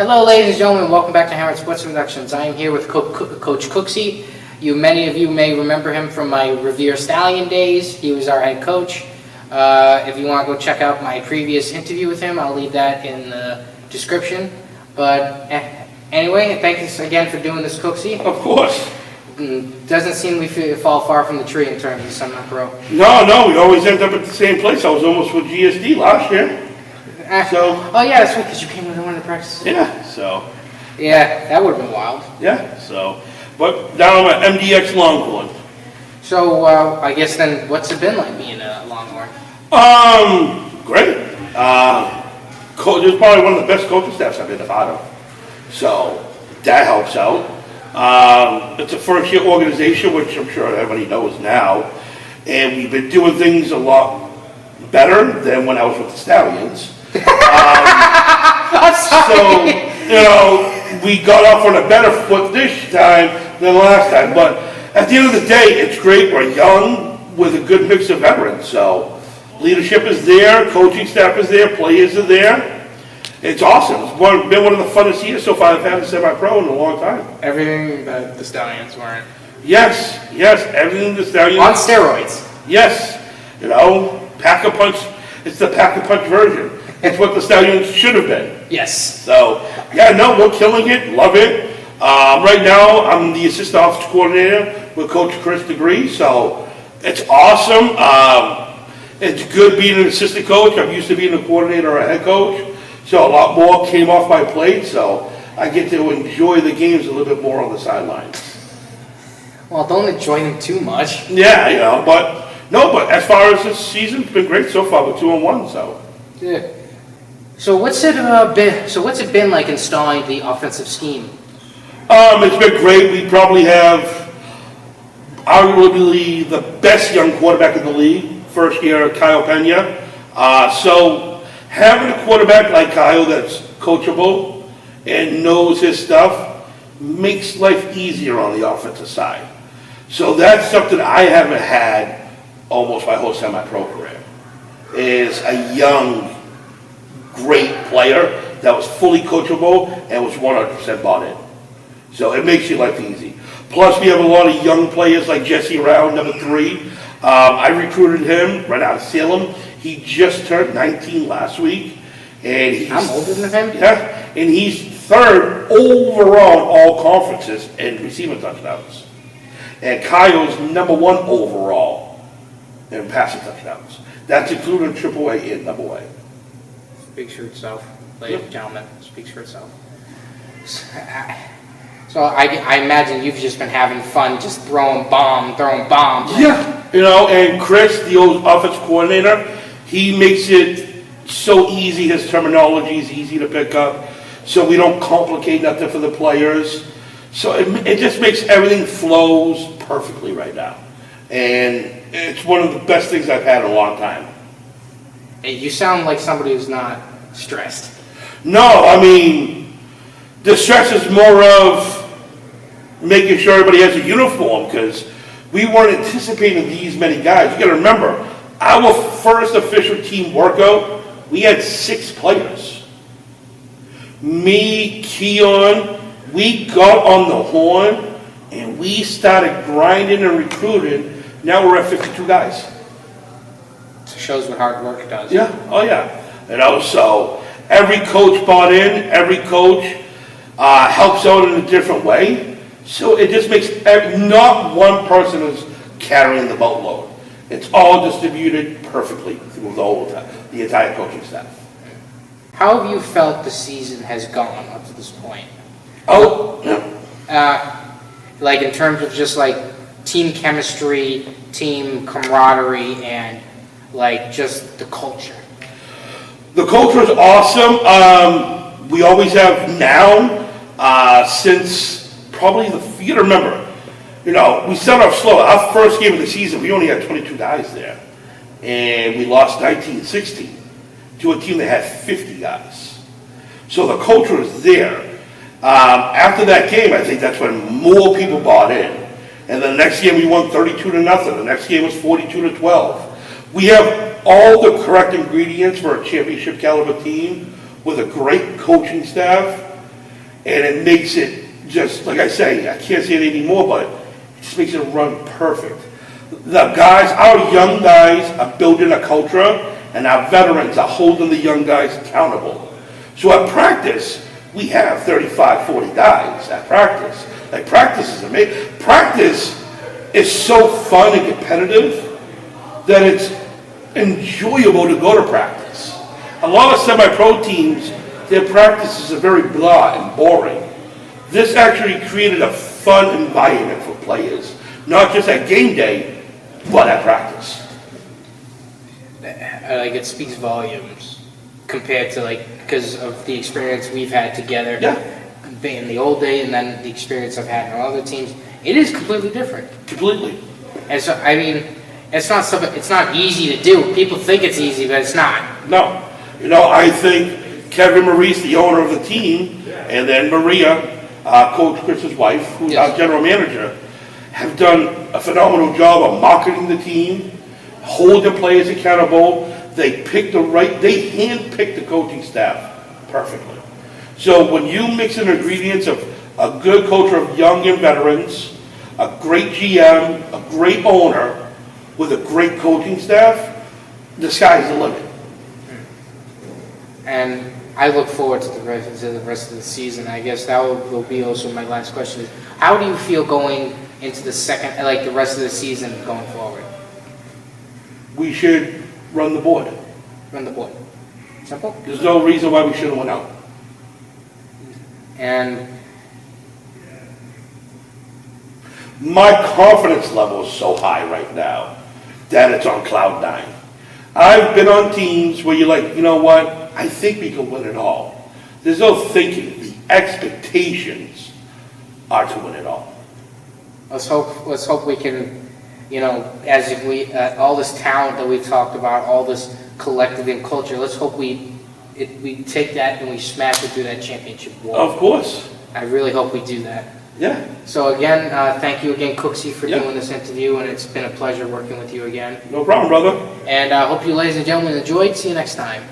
Hello, ladies and gentlemen. Welcome back to Hammered Sports Productions. I am here with Coach Cooksey. Many of you may remember him from my Revere Stallion days. He was our head coach. If you want to go check out my previous interview with him, I'll leave that in the description. But anyway, thanks again for doing this, Cooksey. Of course. Doesn't seem we fall far from the tree in terms of semi-pro. No, we always end up at the same place. I was almost with GSD last year. Oh yeah, that's right, because you came with one of the practices. Yeah, so. Yeah, that would have been wild. Yeah, so. But now I'm at MDX Longhorn. So, I guess then, what's it been like being a Longhorn? Great. It's probably one of the best coaching staffs I've been a part of. So, that helps out. It's a first-year organization, which I'm sure everybody knows now. And we've been doing things a lot better than when I was with the Stallions. So, we got off on a better foot this time than last time. But at the end of the day, it's great. We're young with a good mix of veterans. So, leadership is there, coaching staff is there, players are there. It's awesome. It's been one of the funnest years so far I've had a semi-pro in a long time. Everything that the Stallions weren't. Yes, everything the Stallions. On steroids. Yes, Pack-a-Punch. It's the Pack-a-Punch version. It's what the Stallions should have been. Yes. So, we're killing it. Love it. Right now, I'm the assistant office coordinator with Coach Chris DeGree. So, it's awesome. It's good being an assistant coach. I'm used to being a coordinator or a head coach. So, a lot more came off my plate. So, I get to enjoy the games a little bit more on the sidelines. Well, don't enjoy them too much. Yeah, but as far as this season, it's been great so far with 2-1. So. Yeah. So what's it been like installing the offensive scheme? It's been great. We probably have arguably the best young quarterback in the league. First year, Kyle Pena. So having a quarterback like Kyle that's coachable and knows his stuff makes life easier on the offensive side. So that's something I haven't had almost my whole semi-pro career. Is a young, great player that was fully coachable and was 100% bought in. So it makes your life easy. Plus, we have a lot of young players like Jesse Rao, number 3. I recruited him right out of Salem. He just turned 19 last week. And I'm older than him? Yeah, and he's 3rd overall in all conferences in receiving touchdowns. And Kyle's number 1 overall in passing touchdowns. That's including AAA and AA. Speaks for itself, ladies and gentlemen. Speaks for itself. So I imagine you've just been having fun, just throwing bombs. Yeah, and Chris, the old offense coordinator, he makes it so easy. His terminology is easy to pick up, so we don't complicate nothing for the players. So it just makes everything flows perfectly right now, and it's one of the best things I've had in a long time. Hey, you sound like somebody who's not stressed. No, the stress is more of making sure everybody has a uniform because we weren't anticipating these many guys. You got to remember, our first official team workout, we had 6 players. Me, Keon, we got on the horn and we started grinding and recruiting. Now we're at 52 guys. It shows what hard work does. Yeah, oh yeah. So every coach bought in, every coach helps out in a different way. So it just makes, not one person is carrying the boatload. It's all distributed perfectly through the entire coaching staff. How have you felt the season has gone up to this point? Like in terms of just like team chemistry, team camaraderie, and like just the culture. The culture is awesome. We always have now, since probably you gotta remember, we started off slow. Our first game of the season, we only had 22 guys there. And we lost 19-16 to a team that had 50 guys. So the culture is there. After that game, I think that's when more people bought in. And then the next game we won 32-0. The next game was 42-12. We have all the correct ingredients for a championship caliber team with a great coaching staff And it makes it just, like I say, I can't say it anymore, but it just makes it run perfect. The guys, our young guys are building a culture, and our veterans are holding the young guys accountable. So at practice, we have 35, 40 guys at practice. Like, practice is amazing. Practice is so fun and competitive that it's enjoyable to go to practice. A lot of semi-pro teams, their practices are very blah and boring. This actually created a fun environment for players, not just at game day, but at practice. Like, it speaks volumes compared to, like, because of the experience we've had together. Yeah. In the old days, and then the experience I've had in other teams, it is completely different. Completely. And so, I mean, it's not something. It's not easy to do. People think it's easy, but it's not. No. You know, I think Kevin Maurice, the owner of the team, and then Maria, Coach Chris's wife, who's Yes. our general manager, have done a phenomenal job of marketing the team, holding players accountable. They hand-pick the coaching staff perfectly. So when you mix in ingredients of a good culture of young and veterans, a great GM, a great owner, with a great coaching staff, the sky's the limit. And I look forward to the rest of the season. I guess that will be also my last question. Is how do you feel going into the the rest of the season going forward? We should run the board. Run the board. Simple. There's no reason why we shouldn't win out. And My confidence level is so high right now that it's on cloud 9. I've been on teams where you're like, you know what? I think we can win it all. There's no thinking. The expectations are to win it all. let's hope we can, as if we all this talent that we talked about, all this collective and culture. Let's hope we take that and we smash it through that championship wall. Of course. I really hope we do that. Yeah. So again, thank you again, Cooksey, for Yeah. doing this interview, and it's been a pleasure working with you again. No problem, brother. And I hope you ladies and gentlemen enjoyed. See you next time.